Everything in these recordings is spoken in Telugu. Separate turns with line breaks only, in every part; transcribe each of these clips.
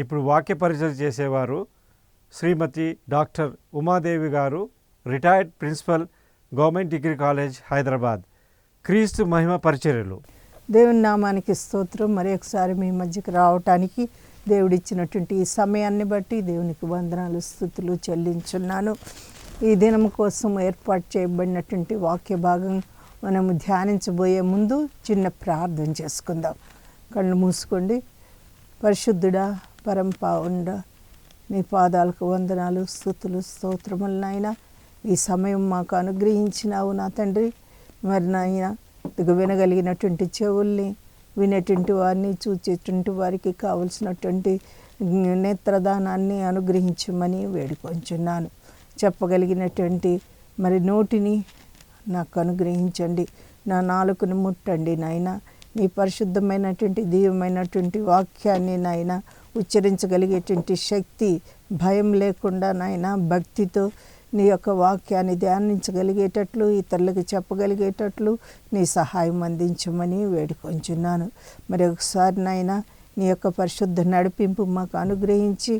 ఇప్పుడు వాక్య పరిచయం చేసేవారు శ్రీమతి doctor Umadevi garu, retired principal, government degree college, Hyderabad. క్రీస్తు మహిమ పరిచర్యలు.
దేవుని నామానికి స్తోత్రం. మరి ఒకసారి మీ మధ్యకి రావటానికి దేవుడిచ్చినటువంటి ఈ సమయాన్ని బట్టి దేవునికి వందనాలు, స్తుతులు చెల్లించున్నాను. ఈ దినం కోసం ఏర్పాటు చేయబడినటువంటి వాక్య భాగం మనము ధ్యానించబోయే ముందు చిన్న ప్రార్థన చేసుకుందాం. కళ్ళు మూసుకోండి. పరిశుద్ధుడా, పరంపావుండా, నీ పాదాలకు వందనాలు, స్తుతులు, స్తోత్రములు నాయన. ఈ సమయం మాకు అనుగ్రహించినావు నా తండ్రి. మరి నాయన వినగలిగినటువంటి చెవుల్ని, వినేటువంటి వారిని, చూచేటువంటి వారికి కావలసినటువంటి నేత్రదానాన్ని అనుగ్రహించమని వేడుకొంచున్నాను. చెప్పగలిగినటువంటి మరి నోటిని నాకు అనుగ్రహించండి. నా నాలుకను ముట్టండి నాయన. నీ పరిశుద్ధమైనటువంటి దివ్యమైనటువంటి వాక్యాన్ని నాయన ఉచ్చరించగలిగేటువంటి శక్తి, భయం లేకుండా నాయన భక్తితో నీ యొక్క వాక్యాన్ని ధ్యానించగలిగేటట్లు, ఇతరులకు చెప్పగలిగేటట్లు నీ సహాయం అందించమని వేడుకొంచున్నాను. మరి ఒకసారి నాయన నీ యొక్క పరిశుద్ధ నడిపింపు మాకు అనుగ్రహించి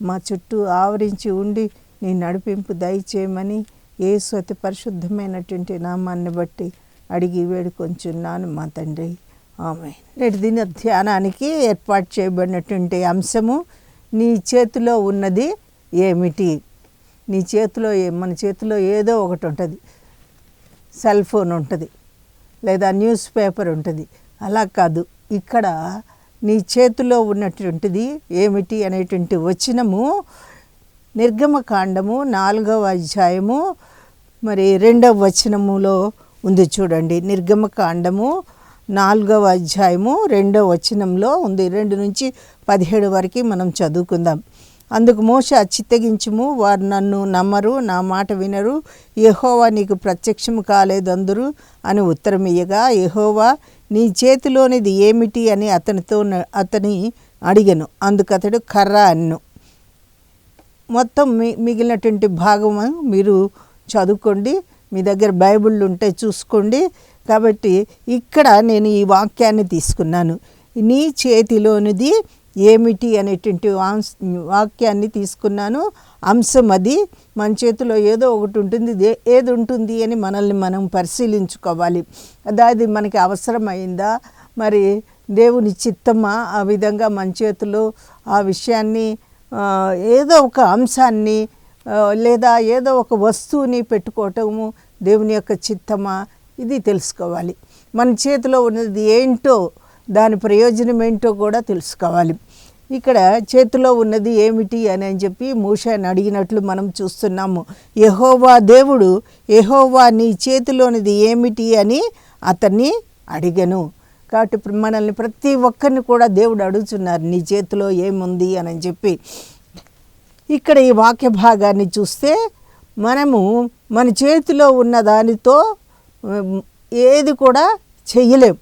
మా చుట్టూ ఆవరించి ఉండి నీ నడిపింపు దయచేయమని యేసు అతి పరిశుద్ధమైనటువంటి నామాన్ని బట్టి అడిగి వేడుకొంచున్నాను మా తండ్రి. ఆమేన్. నేటి దిన ధ్యానానికి ఏర్పాటు చేయబడినటువంటి అంశము, నీ చేతిలో ఉన్నది ఏమిటి? నీ చేతిలో మన చేతిలో ఏదో ఒకటి ఉంటుంది. సెల్ ఫోన్ ఉంటుంది, లేదా న్యూస్ పేపర్ ఉంటుంది. అలా కాదు, ఇక్కడ నీ చేతిలో ఉన్నటువంటిది ఏమిటి అనేటువంటి వచనము నిర్గమకాండము 4వ అధ్యాయము మరి 2వ వచనములో ఉంది. చూడండి, నిర్గమకాండము 4వ అధ్యాయము 2వ వచనంలో ఉంది. 2 నుంచి 17 వరకు మనం చదువుకుందాం. అందుకు మోషే, చిత్తగించుము, వారు నన్ను నమ్మరు, నా మాట వినరు, యెహోవా నీకు ప్రత్యక్షము కాలేదు అందరు అని ఉత్తరం ఇయ్యగా, యెహోవా నీ చేతిలోనిది ఏమిటి అని అతని అడిగను. అందుకతడు కర్ర అన్ను. మొత్తం మిగిలినటువంటి భాగం మీరు చదువుకోండి. మీ దగ్గర బైబిల్ ఉంటే చూసుకోండి. కాబట్టి ఇక్కడ నేను ఈ వాక్యాన్ని తీసుకున్నాను. నీ చేతిలోనిది ఏమిటి అనేటువంటి వాక్యాన్ని తీసుకున్నాను. అంశం అది. మన చేతిలో ఏదో ఒకటి ఉంటుంది. ఏది ఉంటుంది అని మనల్ని మనం పరిశీలించుకోవాలి. అది మనకి అవసరమైందా, మరి దేవుని చిత్తమా? ఆ విధంగా మన చేతిలో ఆ విషయాన్ని, ఏదో ఒక అంశాన్ని లేదా ఏదో ఒక వస్తువుని పెట్టుకోవటము దేవుని యొక్క చిత్తమా, ఇది తెలుసుకోవాలి. మన చేతిలో ఉన్నది ఏంటో, దాని ప్రయోజనం ఏంటో కూడా తెలుసుకోవాలి. ఇక్కడ చేతిలో ఉన్నది ఏమిటి అని చెప్పి మోషేని అడిగినట్లు మనం చూస్తున్నాము. యెహోవా దేవుడు, యెహోవా నీ చేతిలోనిది ఏమిటి అని అతన్ని అడిగను. కాబట్టి ఇప్పుడు మనల్ని ప్రతి ఒక్కరిని కూడా దేవుడు అడుగుతున్నారు, నీ చేతిలో ఏముంది అని చెప్పి. ఇక్కడ ఈ వాక్య భాగాన్ని చూస్తే మనము మన చేతిలో ఉన్న దానితో ఏది కూడా చెయ్యలేం.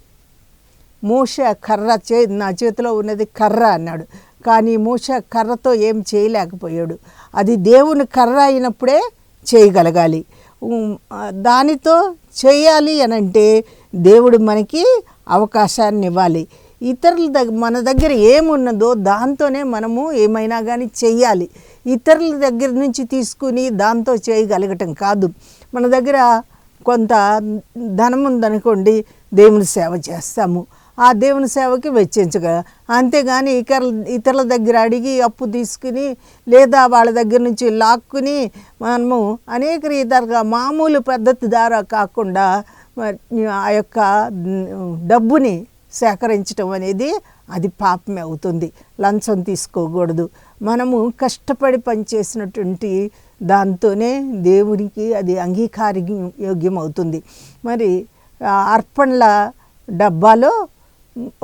మోషే కర్ర నా చేతిలో ఉన్నది కర్ర అన్నాడు. కానీ మోషే కర్రతో ఏం చేయలేకపోయాడు. అది దేవుని కర్ర అయినప్పుడే చేయగలగాలి. దానితో చేయాలి అనంటే దేవుడు మనకి అవకాశాన్ని ఇవ్వాలి. ఇతరుల మన దగ్గర ఏమున్నదో దాంతోనే మనము ఏమైనా కానీ చెయ్యాలి. ఇతరుల దగ్గర నుంచి తీసుకుని దాంతో చేయగలగటం కాదు. మన దగ్గర కొంత ధనం ఉందనుకోండి, దేవుని సేవ చేస్తాము. ఆ దేవుని సేవకి వెచ్చించగల, అంతేగాని ఇతరుల దగ్గర అడిగి అప్పు తీసుకుని లేదా వాళ్ళ దగ్గర నుంచి లాక్కుని మనము అనేక రీతిగా మామూలు పద్ధతి ద్వారా కాకుండా ఆ యొక్క డబ్బుని సేకరించడం అనేది అది పాపమే అవుతుంది. లంచం తీసుకోకూడదు. మనము కష్టపడి పనిచేసినటువంటి దాంతోనే దేవునికి అది అంగీకారయోగ్యం అవుతుంది. మరి అర్పణల డబ్బాలో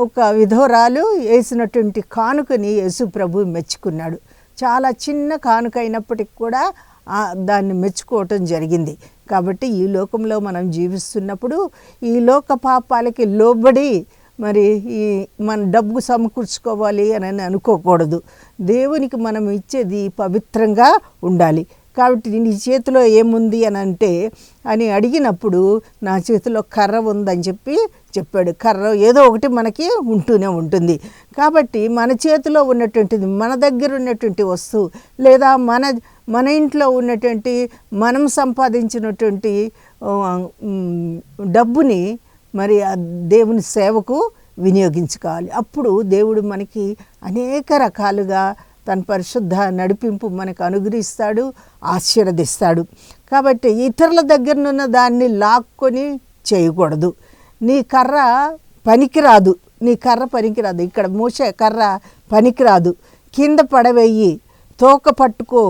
ఒక విధవరాలు వేసినటువంటి కానుకని యేసు ప్రభు మెచ్చుకున్నాడు. చాలా చిన్న కానుక అయినప్పటికి కూడా దాన్ని మెచ్చుకోవటం జరిగింది. కాబట్టి ఈ లోకంలో మనం జీవిస్తున్నప్పుడు ఈ లోక పాపాలకి లోబడి మరి ఈ మన డబ్బు సమకూర్చుకోవాలి అని అనుకోకూడదు. దేవునికి మనం ఇచ్చేది పవిత్రంగా ఉండాలి. కాబట్టి నీ చేతిలో ఏముంది అని అంటే అని అడిగినప్పుడు నా చేతిలో కర్ర ఉందని చెప్పాడు. కర్ర ఏదో ఒకటి మనకి ఉంటూనే ఉంటుంది. కాబట్టి మన చేతిలో ఉన్నటువంటిది, మన దగ్గర ఉన్నటువంటి వస్తువు, లేదా మన ఇంట్లో ఉన్నటువంటి మనం సంపాదించినటువంటి డబ్బుని మరి దేవుని సేవకు వినియోగించుకోవాలి. అప్పుడు దేవుడు మనకి అనేక రకాలుగా తన పరిశుద్ధ నడిపింపు మనకు అనుగ్రహిస్తాడు, ఆశీర్వదిస్తాడు. కాబట్టి ఇతరుల దగ్గరనున్న దాన్ని లాక్కొని చేయకూడదు. నీ కర్ర పనికిరాదు. ఇక్కడ మోసే కర్ర పనికిరాదు, కింద పడవేయి, తోక పట్టుకో.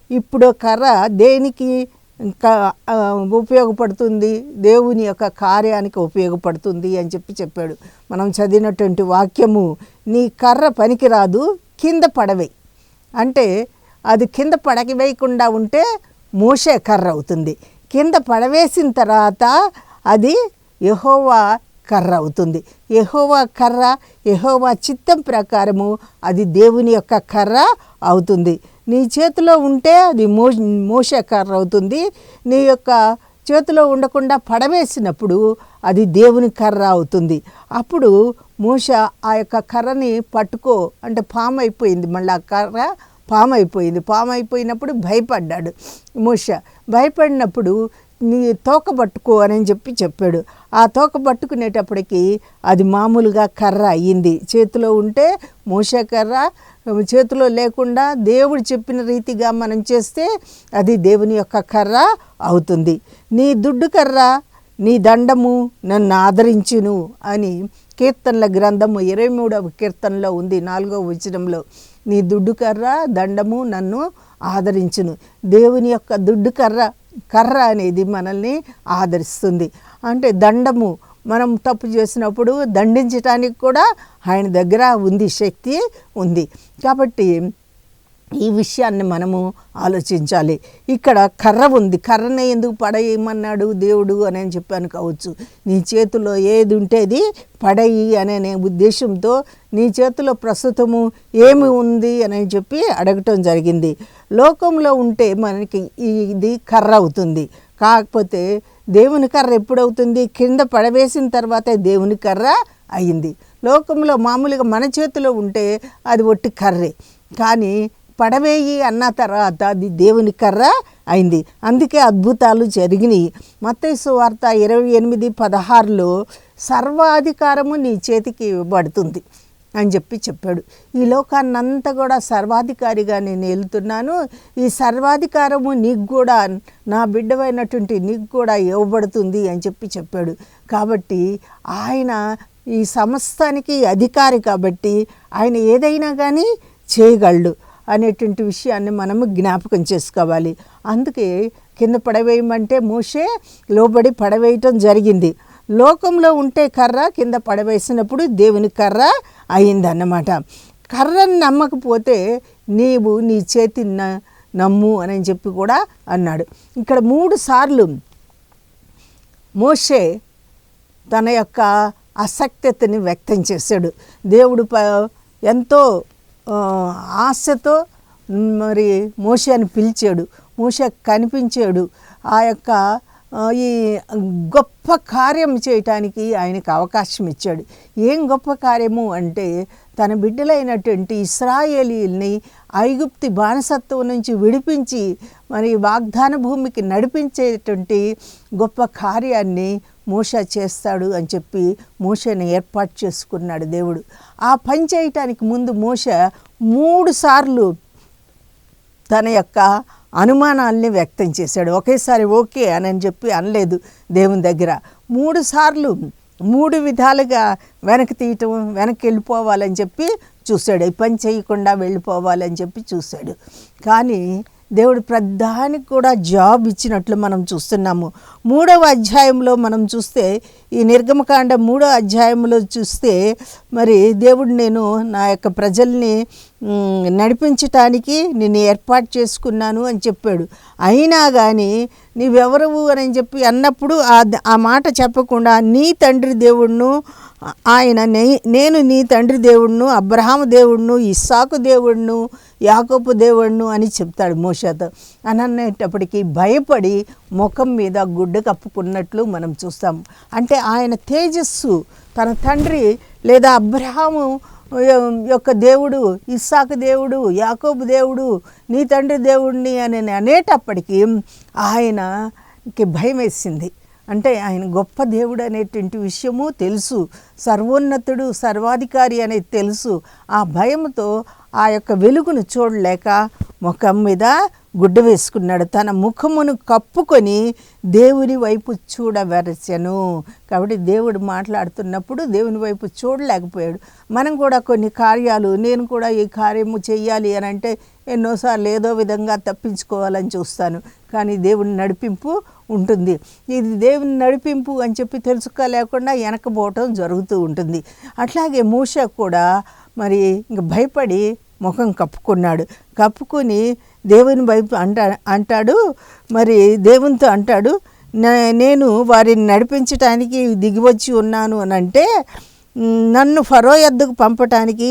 ఇప్పుడు కర్ర దేనికి ఉపయోగపడుతుంది? దేవుని యొక్క కార్యానికి ఉపయోగపడుతుంది అని చెప్పాడు. మనం చదివినటువంటి వాక్యము, నీ కర్ర పనికిరాదు, కింద పడవేయి అంటే అది కింద పడవేయకుండా ఉంటే మోషే కర్ర అవుతుంది. కింద పడవేసిన తర్వాత అది యెహోవా కర్ర అవుతుంది. యెహోవా కర్ర, యెహోవా చిత్తం ప్రకారము అది దేవుని యొక్క కర్ర అవుతుంది. నీ చేతిలో ఉంటే అది మోషే కర్ర అవుతుంది. నీ యొక్క చేతిలో ఉండకుండా పడవేసినప్పుడు అది దేవుని కర్ర అవుతుంది. అప్పుడు మోషే ఆ యొక్క కర్రని పట్టుకో అంటే పాము అయిపోయింది. మళ్ళీ ఆ కర్ర పాము అయిపోయినప్పుడు భయపడ్డాడు మోషే. భయపడినప్పుడు నీ తోక పట్టుకో అని చెప్పాడు. ఆ తోక పట్టుకునేటప్పటికి అది మామూలుగా కర్ర అయ్యింది. చేతిలో ఉంటే మోషే కర్ర, చేతిలో లేకుండా దేవుడు చెప్పిన రీతిగా మనం చేస్తే అది దేవుని యొక్క కర్ర అవుతుంది. నీ దుడ్డు కర్ర, నీ దండము నన్ను ఆదరించును అని కీర్తనల గ్రంథము 23వ కీర్తనలో ఉంది, 4వ వచనంలో. నీ దుడ్డు కర్ర, దండము నన్ను ఆదరించును. దేవుని యొక్క దుడ్డు కర్ర అనేది మనల్ని ఆదరిస్తుంది. అంటే దండము, మనం తప్పు చేసినప్పుడు దండించడానికి కూడా ఆయన దగ్గర ఉంది, శక్తి ఉంది. కాబట్టి ఈ విషయాన్ని మనము ఆలోచించాలి. ఇక్కడ కర్ర ఉంది, కర్రనే ఎందుకు పడేయమన్నాడు దేవుడు అని చెప్పాను కావచ్చు. నీ చేతిలో ఏది ఉంటే అది పడేయి అనే ఉద్దేశంతో నీ చేతిలో ప్రస్తుతము ఏమి ఉంది అని చెప్పి అడగటం జరిగింది. లోకంలో ఉంటే మనకి ఇది కర్ర అవుతుంది. కాకపోతే దేవుని కర్ర ఎప్పుడవుతుంది? కింద పడవేసిన తర్వాతే దేవుని కర్ర అయింది. లోకంలో మామూలుగా మన చేతిలో ఉంటే అది ఒట్టి కర్రే, కానీ పడవేయి అన్న తర్వాత అది దేవుని కర్ర అయింది. అందుకే అద్భుతాలు జరిగినాయి. మత్తయి సువార్త 28:16లో సర్వాధికారము నీ చేతికి ఇవ్వబడుతుంది అని చెప్పాడు. ఈ లోకాన్నంతా కూడా సర్వాధికారిగా నేను వెళ్తున్నాను, ఈ సర్వాధికారము నీకు కూడా, నా బిడ్డవైనటువంటి నీకు కూడా ఇవ్వబడుతుంది అని చెప్పాడు. కాబట్టి ఆయన ఈ సమస్తానికి అధికారి కాబట్టి ఆయన ఏదైనా కానీ చేయగలడు అనేటువంటి విషయాన్ని మనము జ్ఞాపకం చేసుకోవాలి. అందుకే కింద పడవేయమంటే మోషే లోబడి పడవేయటం జరిగింది. లోకంలో ఉంటే కర్ర, కింద పడవేసినప్పుడు దేవుని కర్ర అయిందన్నమాట. కర్రను నమ్మకపోతే నీవు నీ చేతిని నమ్ము అని చెప్పి కూడా అన్నాడు. ఇక్కడ 3 సార్లు మోషే తన యొక్క అసక్తతని వ్యక్తం చేశాడు. దేవుడు ఎంతో ఆశతో మరి మోషేని పిలిచాడు, మోషే కనిపించాడు. ఆ యొక్క ఈ గొప్ప కార్యం చేయటానికి ఆయనకు అవకాశం ఇచ్చాడు. ఏం గొప్ప కార్యము అంటే తన బిడ్డలైనటువంటి ఇశ్రాయేలీయుల్ని ఐగుప్తి బానిసత్వం నుంచి విడిపించి మరి వాగ్దాన భూమికి నడిపించేటువంటి గొప్ప కార్యాన్ని మోషే చేస్తాడు అని చెప్పి మోషేని ఏర్పాటు చేసుకున్నాడు దేవుడు. ఆ పని చేయటానికి ముందు మోషే 3 సార్లు తన యొక్క అనుమానాల్ని వ్యక్తం చేశాడు. ఒకేసారి ఓకే అని చెప్పి అనలేదు దేవుని దగ్గర. 3 సార్లు 3 విధాలుగా వెనక్కి తీయటం, వెనక్కి వెళ్ళిపోవాలని చెప్పి చూశాడు. ఈ పని చేయకుండా వెళ్ళిపోవాలని చెప్పి చూశాడు. కానీ దేవుడు ప్రధానికి కూడా జాబ్ ఇచ్చినట్లు మనం చూస్తున్నాము. 3వ అధ్యాయంలో మనం చూస్తే, ఈ నిర్గమకాండ 3వ అధ్యాయంలో చూస్తే మరి దేవుడు నేను నా యొక్క ప్రజల్ని నడిపించటానికి నిన్ను ఏర్పాటు చేసుకున్నాను అని చెప్పాడు. అయినా కానీ నీవెవరవు అని చెప్పి అన్నప్పుడు ఆ మాట చెప్పకుండా నీ తండ్రి దేవుణ్ణు ఆయన నేను నీ తండ్రి దేవుణ్ణు, అబ్రహాము దేవుణ్ణు, ఇస్సాకు దేవుణ్ణు, యాకోబు దేవుణ్ణు అని చెప్తాడు మోషేతో. అని అనేటప్పటికీ భయపడి ముఖం మీద గుడ్డ కప్పుకున్నట్లు మనం చూస్తాము. అంటే ఆయన తేజస్సు తన తండ్రి లేదా అబ్రహాము యొక్క దేవుడు, ఇస్సాకు దేవుడు, యాకోబు దేవుడు, నీ తండ్రి దేవుడిని అని అనేటప్పటికీ ఆయనకి భయం వేసింది. అంటే ఆయన గొప్ప దేవుడు అనేటువంటి విషయము తెలుసు, సర్వోన్నతుడు, సర్వాధికారి అనేది తెలుసు. ఆ భయంతో ఆ యొక్క వెలుగును చూడలేక ముఖం మీద గుడ్డ వేసుకున్నాడు. తన ముఖమును కప్పుకొని దేవుని వైపు చూడవరచెను. కాబట్టి దేవుడు మాట్లాడుతున్నప్పుడు దేవుని వైపు చూడలేకపోయాడు. మనం కూడా కొన్ని కార్యాలు, నేను కూడా ఈ కార్యము చెయ్యాలి అని అంటే ఎన్నోసార్లు ఏదో విధంగా తప్పించుకోవాలని చూస్తాను. కానీ దేవుని నడిపింపు ఉంటుంది. ఇది దేవుని నడిపింపు అని చెప్పి తెలుసుకోలేకుండా వెనకపోవటం జరుగుతూ ఉంటుంది. అట్లాగే మోషే కూడా మరి ఇంక భయపడి ముఖం కప్పుకున్నాడు. కప్పుకొని దేవుని వైపు అంటాడు, మరి దేవునితో అంటాడు, నేను వారిని నడిపించటానికి దిగివచ్చి ఉన్నాను అని అంటే, నన్ను ఫరో యొద్దకు పంపటానికి,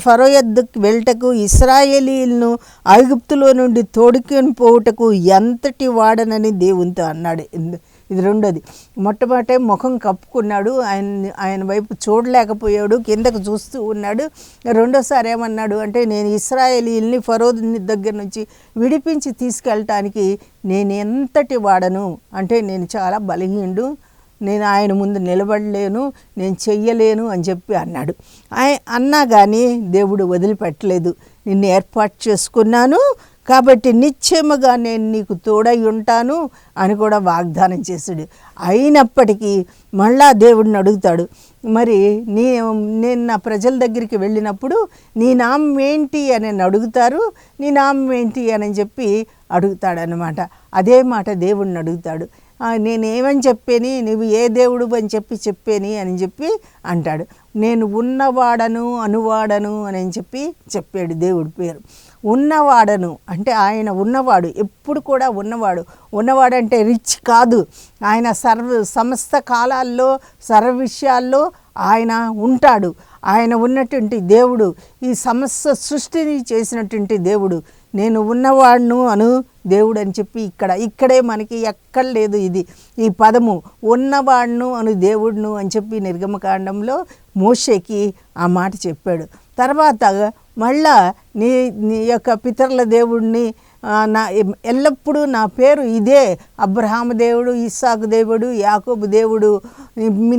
ఫరో యొద్దకు వెళ్ళటకు, ఇశ్రాయేలీలను ఐగుప్తులో నుండి తోడుకొని పోవుటకు ఎంతటి వాడనని దేవునితో అన్నాడు. ఇది రెండోది. మొట్టమొదటి ముఖం కప్పుకున్నాడు, ఆయన వైపు చూడలేకపోయాడు, కిందకు చూస్తూ ఉన్నాడు. రెండోసారి ఏమన్నాడు అంటే, నేను ఇశ్రాయేలీల్ని ఫరో దగ్గర నుంచి విడిపించి తీసుకెళ్ళటానికి నేను ఎంతటి వాడను అంటే, నేను చాలా బలహీనుడు, నేను ఆయన ముందు నిలబడలేను, నేను చెయ్యలేను అని చెప్పి అన్నాడు. అన్నా కానీ దేవుడు వదిలిపెట్టలేదు. నిన్ను ఏర్పాటు చేసుకున్నాను కాబట్టి నిశ్చయముగా నేను నీకు తోడై ఉంటాను అని కూడా వాగ్దానం చేశాడు. అయినప్పటికీ మళ్ళా దేవుడిని అడుగుతాడు, మరి నేను నా ప్రజల దగ్గరికి వెళ్ళినప్పుడు నీ నామం ఏంటి అని అడుగుతారు, నీ నామం ఏంటి అని చెప్పి అడుగుతాడనమాట. అదే మాట దేవుడిని అడుగుతాడు. నేనేమని చెప్పేని, నువ్వు ఏ దేవుడు అని చెప్పేని అని చెప్పి అంటాడు. నేను ఉన్నవాడను అనువాడను అని చెప్పాడు దేవుడి పేరు. ఉన్నవాడను అంటే ఆయన ఉన్నవాడు, ఎప్పుడు కూడా ఉన్నవాడంటే రిచ్ కాదు. ఆయన సమస్త కాలాల్లో సర్వ విషయాల్లో ఆయన ఉంటాడు. ఆయన ఉన్నటువంటి దేవుడు, ఈ సమస్త సృష్టిని చేసినటువంటి దేవుడు. నేను ఉన్నవాడును అను దేవుడు అని చెప్పి ఇక్కడే మనకి ఎక్కడ లేదు ఈ పదము, ఉన్నవాడును అను దేవుడును అని చెప్పి నిర్గమకాండంలో మోషేకి ఆ మాట చెప్పాడు. తర్వాత మళ్ళా నీ యొక్క పితరుల దేవుడిని ఎల్లప్పుడూ నా పేరు ఇదే, అబ్రహాము దేవుడు, ఇస్సాకు దేవుడు, యాకోబు దేవుడు,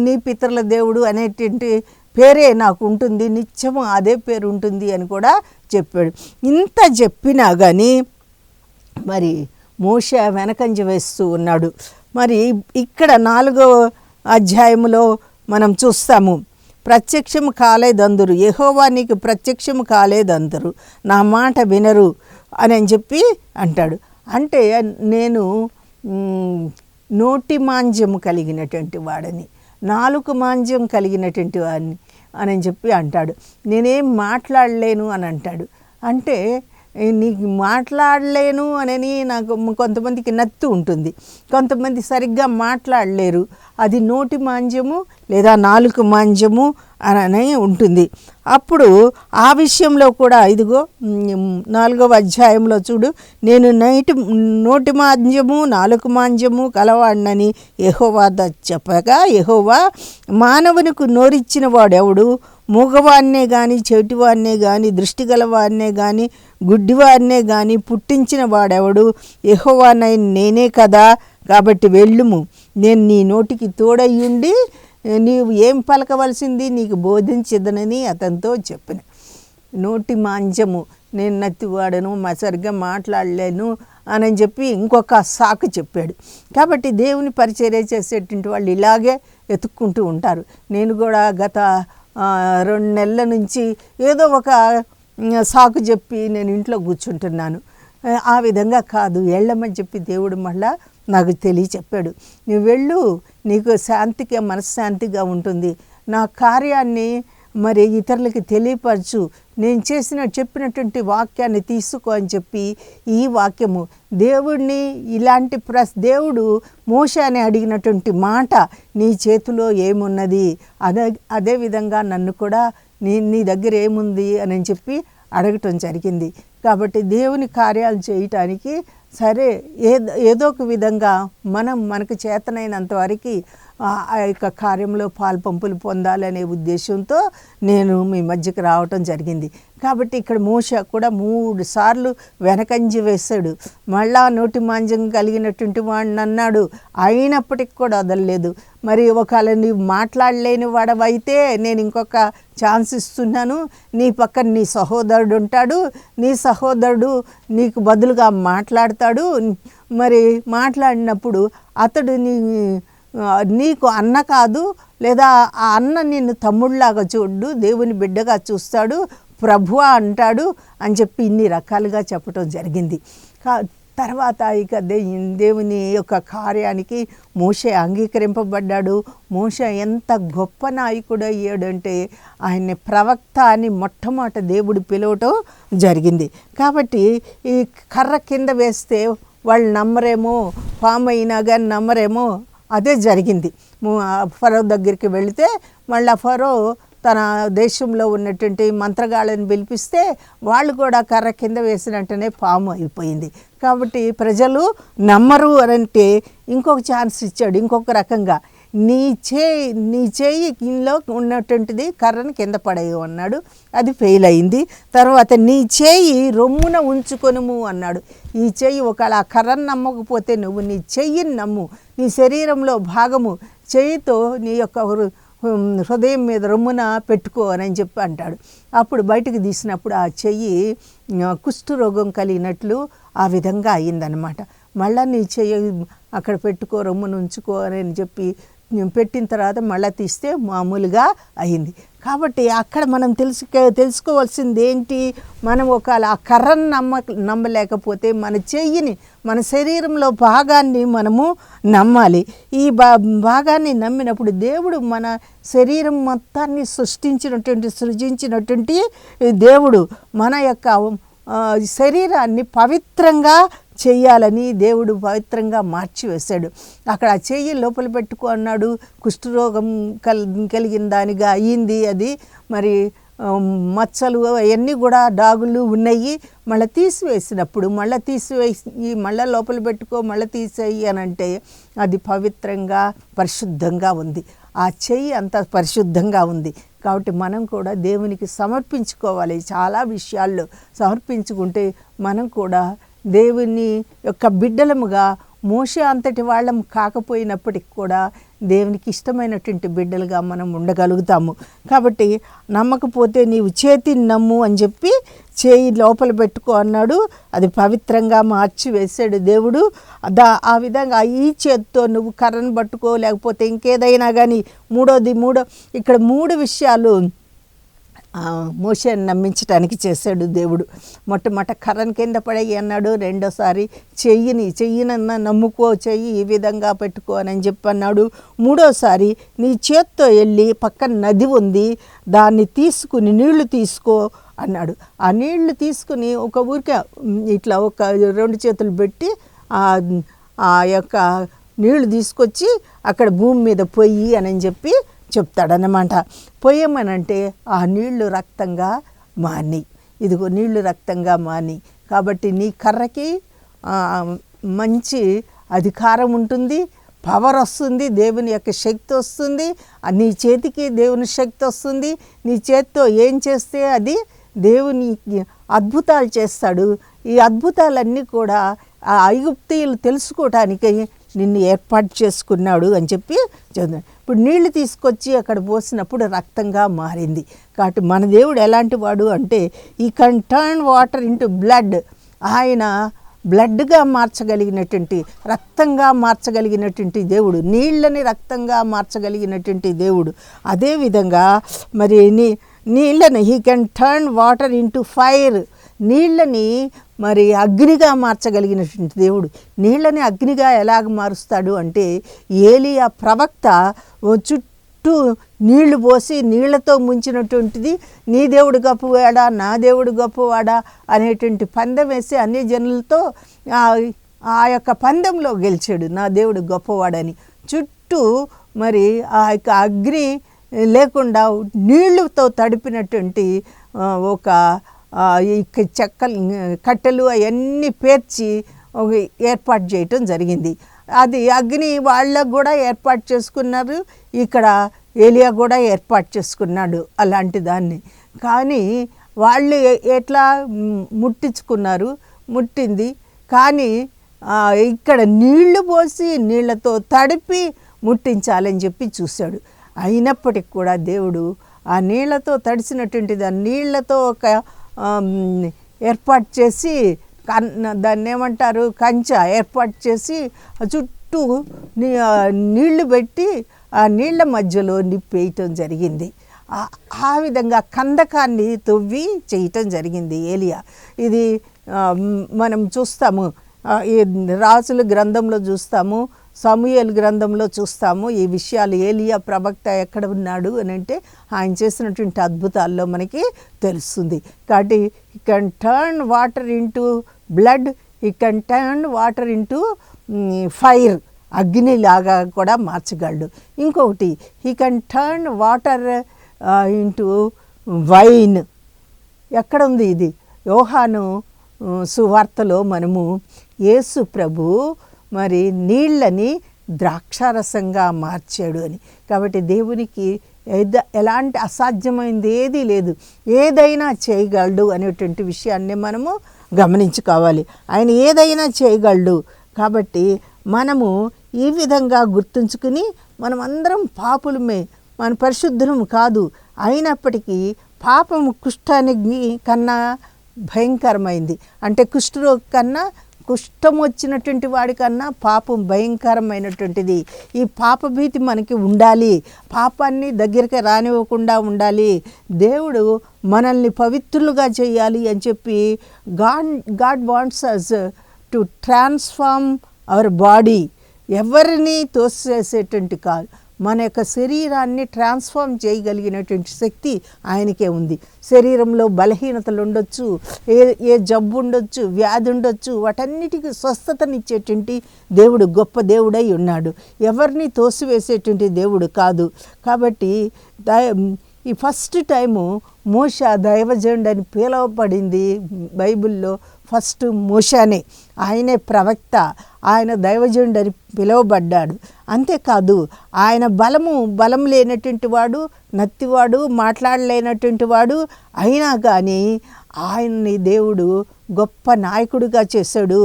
నీ పితరుల దేవుడు అనేటువంటి పేరే నాకు ఉంటుంది, నిత్యము అదే పేరు ఉంటుంది అని కూడా చెప్పాడు. ఇంత చెప్పినా కానీ మరి మోషే వెనకంజ వేస్తూ ఉన్నాడు. మరి ఇక్కడ 4వ అధ్యాయములో మనం చూస్తాము, ప్రత్యక్షము కాలేదందరు, యెహోవా నీకు ప్రత్యక్షము కాలేదందరు, నా మాట వినరు అని చెప్పి అంటాడు. అంటే నేను నోటి మాంద్యము కలిగినటువంటి వాడని, నాలుక మాంద్యం కలిగినటువంటి వాడిని అని చెప్పి అంటాడు. నేనేం మాట్లాడలేను అని అంటాడు. అంటే నీకు మాట్లాడలేను అని నాకు కొంతమందికి నత్తు ఉంటుంది, కొంతమంది సరిగ్గా మాట్లాడలేరు. అది నోటి మాంద్యము లేదా నాలుక మాంద్యము అని ఉంటుంది. అప్పుడు ఆ విషయంలో కూడా ఇదిగో 4వ అధ్యాయంలో చూడు, నేను నోటి మాంద్యము నాలుక మాంద్యము కలవాడినని యెహోవా చెప్పగా, యెహోవా మానవునికి నోరిచ్చిన వాడెవడు, మూగవాన్నే కానీ చెవిటివాన్నే కానీ దృష్టి గలవాన్నే కానీ గుడ్డివాన్నే కానీ పుట్టించిన వాడెవడు, యెహోవా నేనే కదా, కాబట్టి వెళ్ళుము, నేను నీ నోటికి తోడయ్యుండి నీవు ఏం పలకవలసింది నీకు బోధించదనని అతనితో చెప్పిన. నోటి మాంద్యము, నేను నత్తివాడను, సరిగ్గా మాట్లాడలేను అని చెప్పి ఇంకొక సాకు చెప్పాడు. కాబట్టి దేవుని పరిచర్య చేసేటువంటి వాళ్ళు ఇలాగే వెతుక్కుంటూ ఉంటారు. నేను కూడా గత 2 నెలల నుంచి ఏదో ఒక సాకు చెప్పి నేను ఇంట్లో కూర్చుంటున్నాను. ఆ విధంగా కాదు, వెళ్ళమని చెప్పి దేవుడు మళ్ళా నాకు చెప్పాడు. నువ్వు వెళ్ళు, నీకు మనశ్శాంతిగా ఉంటుంది, నా కార్యాన్ని మరి ఇతరులకి తెలియపరచు, నేను చెప్పినటువంటి వాక్యాన్ని తీసుకో అని చెప్పి ఈ వాక్యము దేవుడిని ఇలాంటి దేవుడు మోషేని అడిగినటువంటి మాట నీ చేతిలో ఏమున్నది, అదే విధంగా నన్ను కూడా నీ దగ్గర ఏముంది అని చెప్పి అడగటం జరిగింది. కాబట్టి దేవుని కార్యాలు చేయటానికి సరే ఏదో ఒక విధంగా మనకు చేతనైనంత వరకు ఆ యొక్క కార్యంలో పాల్పంపులు పొందాలనే ఉద్దేశంతో నేను మీ మధ్యకి రావటం జరిగింది. కాబట్టి ఇక్కడ మోషే కూడా 3 సార్లు వెనకంజి వేశాడు. మళ్ళా నోటి మాంజం కలిగినటువంటి వాడిని అన్నాడు, అయినప్పటికి కూడా వదలలేదు. మరి ఒకవేళ నీవు మాట్లాడలేని వాడవైతే నేను ఇంకొక ఛాన్స్ ఇస్తున్నాను, నీ పక్కన నీ సహోదరుడు ఉంటాడు, నీ సహోదరుడు నీకు బదులుగా మాట్లాడతాడు. మరి మాట్లాడినప్పుడు అతడు నీకు అన్న కాదు, లేదా ఆ అన్న నిన్ను తమ్ముళ్ళలాగా చూడు, దేవుని బిడ్డగా చూస్తాడు, ప్రభువా అంటాడు అని చెప్పి ఇన్ని రకాలుగా చెప్పడం జరిగింది. తర్వాత ఇక దేవుని యొక్క కార్యానికి మోషే అంగీకరింపబడ్డాడు. మోషే ఎంత గొప్ప నాయకుడు అయ్యాడంటే ఆయన్ని ప్రవక్త అని మొట్టమొదట దేవుడు పిలవటం జరిగింది. కాబట్టి ఈ కర్ర కింద వేస్తే వాళ్ళు నమ్మరేమో, పాము అయినా కానీ నమ్మరేమో, అదే జరిగింది. ఫరో దగ్గరికి వెళితే మళ్ళీ ఫరో తన దేశంలో ఉన్నటువంటి మంత్రగాళ్ళని పిలిపిస్తే వాళ్ళు కూడా కర్ర కింద వేసినట్టునే పాము అయిపోయింది. కాబట్టి ప్రజలు నమ్మరు అంటే ఇంకొక ఛాన్స్ ఇచ్చాడు. ఇంకొక రకంగా నీ చేయిలో ఉన్నటువంటిది కర్రను కింద పడేయు అన్నాడు. అది ఫెయిల్ అయింది. తర్వాత నీ చేయి రొమ్మున ఉంచుకొనుము అన్నాడు. ఈ చెయ్యి ఒకవేళ ఆ కర్రను నమ్మకపోతే నువ్వు నీ చెయ్యిని నమ్ము, నీ శరీరంలో భాగము చెయ్యితో నీ యొక్క హృదయం మీద రొమ్మున పెట్టుకో అని చెప్పి అంటాడు. అప్పుడు బయటకు తీసినప్పుడు ఆ చెయ్యి కుష్ఠరోగం కలిగినట్లు ఆ విధంగా అయ్యిందనమాట. మళ్ళీ నీ చెయ్యి అక్కడ పెట్టుకో, రొమ్మును ఉంచుకో అని చెప్పి పెట్టిన తర్వాత మళ్ళీ తీస్తే మామూలుగా అయింది. కాబట్టి అక్కడ మనం తెలుసుకోవాల్సింది ఏంటి, మనం ఒకవేళ ఆ కర్రను నమ్మలేకపోతే మన చెయ్యిని, మన శరీరంలో భాగాన్ని మనము నమ్మాలి. ఈ భాగాన్ని నమ్మినప్పుడు దేవుడు మన శరీరం మొత్తాన్ని సృజించినటువంటి దేవుడు మన యొక్క శరీరాన్ని పవిత్రంగా చెయ్యాలని దేవుడు పవిత్రంగా మార్చివేశాడు. అక్కడ ఆ చెయ్యి లోపల పెట్టుకో అన్నాడు. కుష్ఠరోగం కలిగిన దానిగా అయ్యింది. అది మరి మచ్చలు అవన్నీ కూడా డాగులు ఉన్నాయి. మళ్ళీ తీసివేసినప్పుడు మళ్ళీ లోపల పెట్టుకో, మళ్ళీ తీసేయి అని అంటే అది పవిత్రంగా పరిశుద్ధంగా ఉంది. ఆ చెయ్యి అంత పరిశుద్ధంగా ఉంది. కాబట్టి మనం కూడా దేవునికి సమర్పించుకోవాలి. చాలా విషయాల్లో సమర్పించుకుంటే మనం కూడా దేవుని యొక్క బిడ్డలముగా మోషే అంతటి వాళ్ళం కాకపోయినప్పటికి కూడా దేవునికి ఇష్టమైనటువంటి బిడ్డలుగా మనం ఉండగలుగుతాము. కాబట్టి నమ్మకపోతే నీవు చేతిని నమ్ము అని చెప్పి చేయి లోపల పెట్టుకో అన్నాడు. అది పవిత్రంగా మార్చి వేసాడు దేవుడు. ఆ విధంగా ఈ చేతితో నువ్వు కర్రను పట్టుకో, లేకపోతే ఇంకేదైనా కానీ ఇక్కడ 3 విషయాలు మోషేని నమ్మించడానికి చేశాడు దేవుడు. మొట్టమొదట కర్రను కింద పడేయి అన్నాడు. రెండోసారి చెయ్యినన్నా నమ్ముకో, చెయ్యి ఈ విధంగా పెట్టుకో అని చెప్పి అన్నాడు. మూడోసారి నీ చేత్తో వెళ్ళి పక్కన నది ఉంది, దాన్ని తీసుకుని నీళ్లు తీసుకో అన్నాడు. ఆ నీళ్లు తీసుకుని ఒక ఊరికే ఇట్లా ఒక 2 చేతులు పెట్టి ఆ యొక్క నీళ్లు తీసుకొచ్చి అక్కడ భూమి మీద పొయ్యి అని చెప్పి చెప్తాడనమాట. పొయ్యమనంటే ఆ నీళ్లు రక్తంగా మాని, ఇదిగో నీళ్లు రక్తంగా మాని. కాబట్టి నీ కర్రకి మంచి అధికారం ఉంటుంది, పవర్ వస్తుంది, దేవుని యొక్క శక్తి వస్తుంది. నీ చేతికి దేవుని శక్తి వస్తుంది. నీ చేతితో ఏం చేస్తే అది దేవుని అద్భుతాలు చేస్తాడు. ఈ అద్భుతాలన్నీ కూడా ఆ ఐగుప్తీయులు తెలుసుకోవటానికి నిన్ను ఏర్పాటు చేసుకున్నాడు అని చెప్పి చదువు. ఇప్పుడు నీళ్లు తీసుకొచ్చి అక్కడ పోసినప్పుడు రక్తంగా మారింది. కాబట్టి మన దేవుడు ఎలాంటి వాడు అంటే ఈ can turn water into blood. ఆయన బ్లడ్గా మార్చగలిగినటువంటి, రక్తంగా మార్చగలిగినటువంటి దేవుడు, నీళ్ళని రక్తంగా మార్చగలిగినటువంటి దేవుడు. అదేవిధంగా మరి నీళ్ళని he can turn water into fire, నీళ్ళని మరి అగ్నిగా మార్చగలిగినటువంటి దేవుడు. నీళ్ళని అగ్నిగా ఎలాగ మారుస్తాడు అంటే ఏలియా ప్రవక్త చుట్టూ నీళ్లు పోసి నీళ్లతో ముంచినటువంటిది, నీ దేవుడు గొప్పవాడా నా దేవుడు గొప్పవాడా అనేటువంటి పందెం వేసి అన్ని జనులతో ఆ యొక్క పందెంలో గెలిచాడు, నా దేవుడు గొప్పవాడని. చుట్టూ మరి ఆ యొక్క అగ్ని లేకుండా నీళ్లతో తడిపినటువంటి ఒక కట్టెలు అవన్నీ పేర్చి ఏర్పాటు చేయటం జరిగింది. అది అగ్ని వాళ్ళకు కూడా ఏర్పాటు చేసుకున్నారు, ఇక్కడ ఏలియా కూడా ఏర్పాటు చేసుకున్నాడు అలాంటి దాన్ని. కానీ వాళ్ళు ఎట్లా ముట్టించుకున్నారు, ముట్టింది. కానీ ఇక్కడ నీళ్లు పోసి నీళ్లతో తడిపి ముట్టించాలని చెప్పి చూశాడు. అయినప్పటికి కూడా దేవుడు ఆ నీళ్లతో తడిసినటువంటిది ఆ నీళ్లతో ఒక ఏర్పాటు చేసి దాన్ని ఏమంటారు కంచె ఏర్పాటు చేసి చుట్టూ నీళ్లు పెట్టి ఆ నీళ్ల మధ్యలో నిప్పేయటం జరిగింది. ఆ విధంగా కందకాన్ని తవ్వి చేయటం జరిగింది ఏలియా. ఇది మనం చూస్తాము, ఈ రాజుల గ్రంథంలో చూస్తాము, సమూయేలు గ్రంథంలో చూస్తాము ఈ విషయాలు. ఏలియా ప్రవక్త ఎక్కడ ఉన్నాడు అని అంటే ఆయన చేసినటువంటి అద్భుతాల్లో మనకి తెలుస్తుంది. కాబట్టి he can turn water into blood, he can turn water into fire, అగ్నిలాగా కూడా మార్చగలడు. ఇంకొకటి he can turn water into wine. ఎక్కడ ఉంది ఇది? యోహాను సువార్తలో మనము యేసు ప్రభు మరి నీళ్ళని ద్రాక్షారసంగా మార్చాడు అని. కాబట్టి దేవునికి ఎలాంటి అసాధ్యమైనది ఏదీ లేదు, ఏదైనా చేయగలడు అనేటువంటి విషయాన్ని మనము గమనించుకోవాలి. ఆయన ఏదైనా చేయగలడు. కాబట్టి మనము ఈ విధంగా గుర్తుంచుకుని మనం అందరం పాపులమే, మన పరిశుద్ధులం కాదు. అయినప్పటికీ పాపము కుష్ఠానికి కన్నా భయంకరమైంది. అంటే కుష్ఠరోగి కన్నా, కుష్ఠం వచ్చినటువంటి వాడికన్నా పాపం భయంకరమైనటువంటిది. ఈ పాపభీతి మనకి ఉండాలి, పాపాన్ని దగ్గరికి రానివ్వకుండా ఉండాలి. దేవుడు మనల్ని పవిత్రులుగా చేయాలి అని చెప్పి God wants us to transform our body. ఎవరిని తోసేసేటువంటి కాదు, మన యొక్క శరీరాన్ని ట్రాన్స్ఫార్మ్ చేయగలిగినటువంటి శక్తి ఆయనకే ఉంది. శరీరంలో బలహీనతలు ఉండొచ్చు, ఏ జబ్బు ఉండొచ్చు, వ్యాధి ఉండొచ్చు, వాటన్నిటికీ స్వస్థతనిచ్చేటువంటి దేవుడు గొప్ప దేవుడై ఉన్నాడు. ఎవరిని తోసివేసేటువంటి దేవుడు కాదు. కాబట్టి ఈ ఫస్ట్ టైము మోషే దైవజనుడు అని పిలువబడింది బైబిల్లో. ఫస్ట్ మోషేనే, ఆయనే ప్రవక్త, ఆయన దైవజనుడు అని పిలువబడ్డాడు. అంతేకాదు ఆయన బలం లేనటువంటి వాడు, నత్తివాడు, మాట్లాడలేనటువంటి వాడు. అయినా కానీ ఆయన్ని దేవుడు గొప్ప నాయకుడిగా చేశాడు.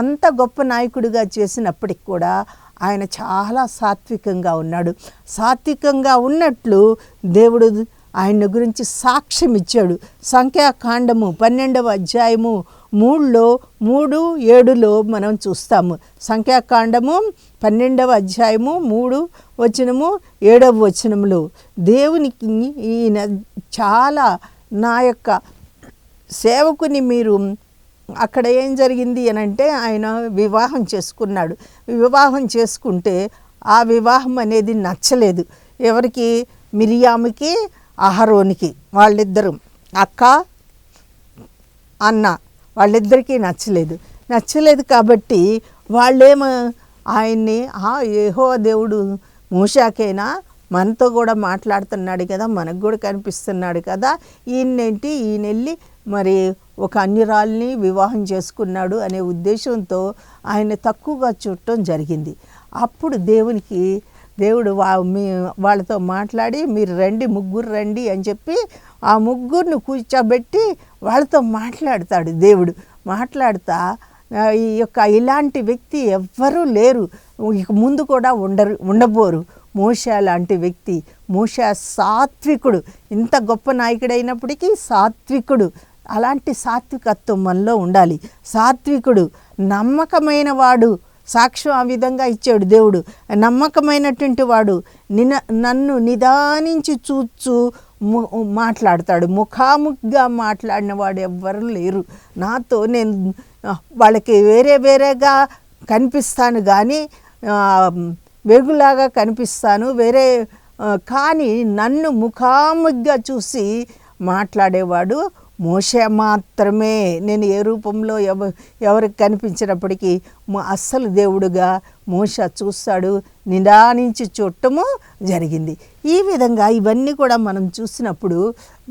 అంత గొప్ప నాయకుడిగా చేసినప్పటికి కూడా ఆయన చాలా సాత్వికంగా ఉన్నాడు. సాత్వికంగా ఉన్నట్లు దేవుడు ఆయన గురించి సాక్ష్యం ఇచ్చాడు. సంఖ్యాకాండము 12వ అధ్యాయము 3:7 మనం చూస్తాము. సంఖ్యాకాండము 12వ అధ్యాయము 3:7 దేవునికి ఈయన చాలా నా యొక్క సేవకుని మీరు అక్కడ ఏం జరిగింది అని అంటే ఆయన వివాహం చేసుకున్నాడు. వివాహం చేసుకుంటే ఆ వివాహం అనేది నచ్చలేదు ఎవరికి? మిరియాముకి, అహరోనికి. వాళ్ళిద్దరు అక్క అన్న వాళ్ళిద్దరికీ నచ్చలేదు కాబట్టి వాళ్ళేమో ఆయన్ని యెహోవా దేవుడు మోషేకైనా మనతో కూడా మాట్లాడుతున్నాడు కదా, మనకు కూడా కనిపిస్తున్నాడు కదా, ఈయన వెళ్ళి మరి ఒక అన్యురాల్ని వివాహం చేసుకున్నాడు అనే ఉద్దేశంతో ఆయన తక్కువగా చూడటం జరిగింది. అప్పుడు దేవుడు వాళ్ళతో మాట్లాడి మీరు రండి, ముగ్గురు రండి అని చెప్పి ఆ ముగ్గురిని కూర్చోబెట్టి వాళ్ళతో మాట్లాడతాడు. దేవుడు మాట్లాడుతా ఇలాంటి వ్యక్తి ఎవ్వరూ లేరు, ఇక ముందు కూడా ఉండబోరు. మోషే లాంటి వ్యక్తి. మోషే సాత్వికుడు, ఇంత గొప్ప నాయకుడైనప్పటికీ సాత్వికుడు. అలాంటి సాత్వికత్వం మనలో ఉండాలి. సాత్వికుడు, నమ్మకమైన వాడు. సాక్ష్యం ఆ విధంగా ఇచ్చాడు దేవుడు. నమ్మకమైనటువంటి వాడు, నన్ను నిదానించి చూచు మాట్లాడతాడు. ముఖాముఖిగా మాట్లాడిన వాడు ఎవ్వరూ లేరు. నాతో నేను వాళ్ళకి వేరేగా కనిపిస్తాను కానీ వెలుగులాగా కనిపిస్తాను, కానీ నన్ను ముఖాముఖిగా చూసి మాట్లాడేవాడు మోషే మాత్రమే. నేను ఏ రూపంలో ఎవరికి కనిపించినప్పటికీ అస్సలు దేవుడుగా మోషే చూస్తాడు, నిదానించి చూడటము జరిగింది. ఈ విధంగా ఇవన్నీ కూడా మనం చూసినప్పుడు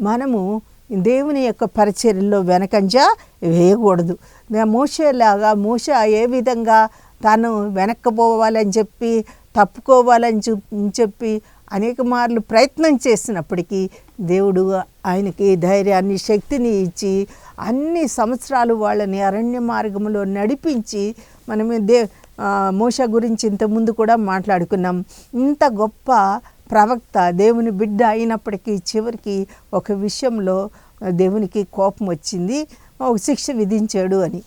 మనము దేవుని యొక్క పరిచర్యలో వెనకంజ వేయకూడదు. మోషేలాగా మోషే ఏ విధంగా తాను వెనక్కపోవాలని చెప్పి తప్పుకోవాలని చెప్పి అనేక మార్లు ప్రయత్నం చేసినప్పటికీ దేవుడు ఆయనకి ధైర్యాన్ని శక్తిని ఇచ్చి అన్ని సంవత్సరాలు వాళ్ళని అరణ్య మార్గంలో నడిపించి మనం మోషే గురించి ఇంతకుముందు కూడా మాట్లాడుకున్నాం. ఇంత గొప్ప ప్రవక్త దేవుని బిడ్డ అయినప్పటికీ చివరికి ఒక విషయంలో దేవునికి కోపం వచ్చింది, ఒక శిక్ష విధించాడు అని.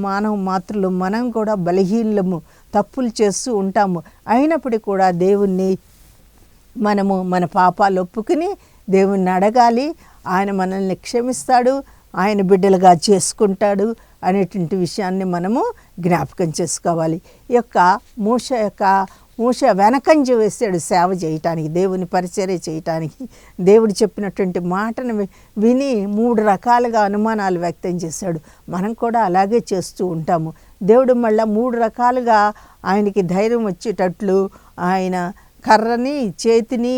మానవ మాత్రులు, మనం కూడా బలహీనము, తప్పులు చేస్తూ ఉంటాము. అయినప్పటికీ కూడా దేవుణ్ణి మనము మన పాపాలు ఒప్పుకుని దేవుణ్ణి అడగాలి. ఆయన మనల్ని క్షమిస్తాడు, ఆయన బిడ్డలుగా చేసుకుంటాడు అనేటువంటి విషయాన్ని మనము జ్ఞాపకం చేసుకోవాలి. ఈ యొక్క మోషే వెనకంజ వేసాడు సేవ చేయటానికి, దేవుని పరిచర్య చేయటానికి. దేవుడు చెప్పినటువంటి మాటను విని 3 రకాలుగా అనుమానాలు వ్యక్తం చేశాడు. మనం కూడా అలాగే చేస్తూ ఉంటాము. దేవుడు మళ్ళీ 3 రకాలుగా ఆయనకి ధైర్యం వచ్చేటట్లు ఆయన కర్రని చేతుల్ని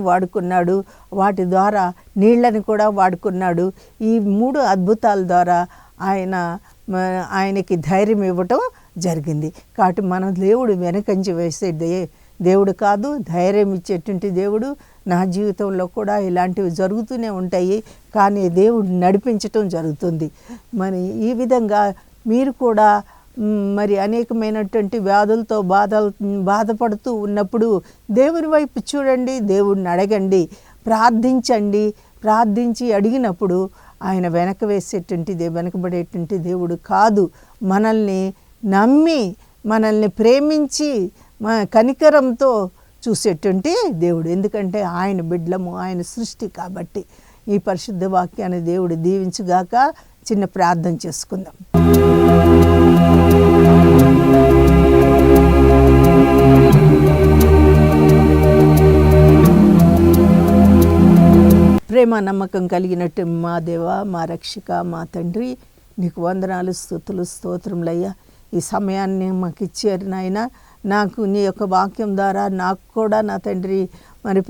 వాడుకున్నాడు, వాటి ద్వారా నీళ్ళని కూడా వాడుకున్నాడు. ఈ 3 అద్భుతాల ద్వారా ఆయనకి ధైర్యం ఇవ్వటం జరిగింది. కాబట్టి మన దేవుడు వెనకంచి వేసే దేవుడు కాదు, ధైర్యం ఇచ్చేటువంటి దేవుడు. నా జీవితంలో కూడా ఇలాంటివి జరుగుతూనే ఉంటాయి, కానీ దేవుడు నడిపించటం జరుగుతుంది. మరి ఈ విధంగా మీరు కూడా మరి అనేకమైనటువంటి వ్యాధులతో బాధపడుతూ ఉన్నప్పుడు దేవుని వైపు చూడండి, దేవుడిని అడగండి, ప్రార్థించి అడిగినప్పుడు ఆయన వెనకబడేటువంటి దేవుడు కాదు. మనల్ని నమ్మి మనల్ని ప్రేమించి కనికరంతో చూసేటువంటి దేవుడు. ఎందుకంటే ఆయన బిడ్డలము, ఆయన సృష్టి కాబట్టి. ఈ పరిశుద్ధ వాక్యాన్ని దేవుడు దీవించుగాక. చిన్న ప్రార్థన చేసుకుందాం. ప్రేమ నమ్మకం కలిగినట్టు మా దేవ, మా రక్షక, మా తండ్రి, నీకు వందనాలు, స్తుతులు, స్తోత్రములయ్యా. ఈ సమయాన్ని మాకు ఇచ్చారు నాయన. నాకు నీ యొక్క వాక్యం ద్వారా నాకు కూడా నా తండ్రి మరి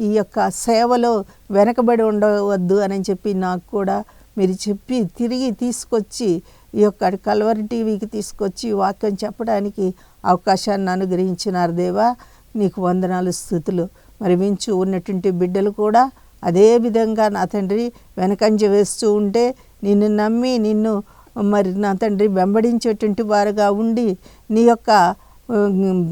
ఈ యొక్క సేవలో వెనకబడి ఉండవద్దు అని చెప్పి నాకు కూడా మీరు చెప్పి తిరిగి తీసుకొచ్చి ఈ యొక్క కల్వరి టీవీకి తీసుకొచ్చి వాక్యం చెప్పడానికి అవకాశాన్ని అనుగ్రహించినారు దేవా. నీకు వందనాలు, స్తుతులు. మరి వించు ఉన్నటువంటి బిడ్డలు కూడా అదే విధంగా నా తండ్రి వెనకంజ వేస్తూ ఉంటే నిన్ను నమ్మి నిన్ను మరి నా తండ్రి వెంబడించేటువంటి వారుగా ఉండి నీ యొక్క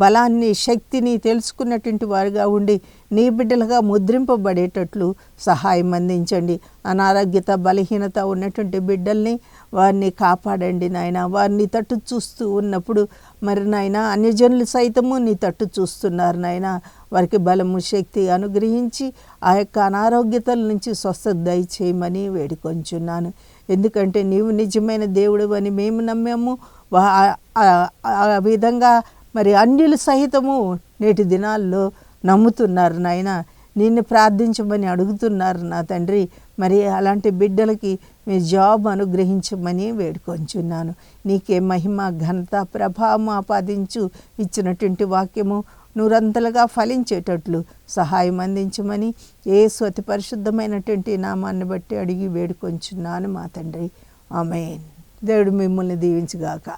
బలాన్ని, శక్తిని తెలుసుకున్నటువంటి వారుగా ఉండి నీ బిడ్డలుగా ముద్రింపబడేటట్లు సహాయం అందించండి. అనారోగ్యత, బలహీనత ఉన్నటువంటి బిడ్డల్ని వారిని కాపాడండి నాయన. వారిని తట్టు చూస్తూ ఉన్నప్పుడు మరి నాయన అన్యజనులు సైతము నీ తట్టు చూస్తున్నారు నాయన. వారికి బలము, శక్తి అనుగ్రహించి ఆ యొక్క అనారోగ్యతల నుంచి స్వస్థత దయచేయమని వేడుకొంచున్నాను. ఎందుకంటే నీవు నిజమైన దేవుడు అని మేము నమ్మాము. ఆ విధంగా మరి అన్యులు సహితము నేటి దినాల్లో నమ్ముతున్నారు నాయన. నిన్ను ప్రార్థించమని అడుగుతున్నారు నా తండ్రి. మరి అలాంటి బిడ్డలకి మీ జాబ్ అనుగ్రహించమని వేడుకొంచున్నాను. నీకే మహిమ, ఘనత, ప్రభావం ఆపాదించు. ఇచ్చినటువంటి వాక్యము నూరంతలుగా ఫలించేటట్లు సహాయం అందించమని యేసు అతి పరిశుద్ధమైనటువంటి నామాన్ని బట్టి అడిగి వేడుకొంచున్నాను మా తండ్రి. ఆమేన్. దేవుడు మిమ్మల్ని దీవించుగాక.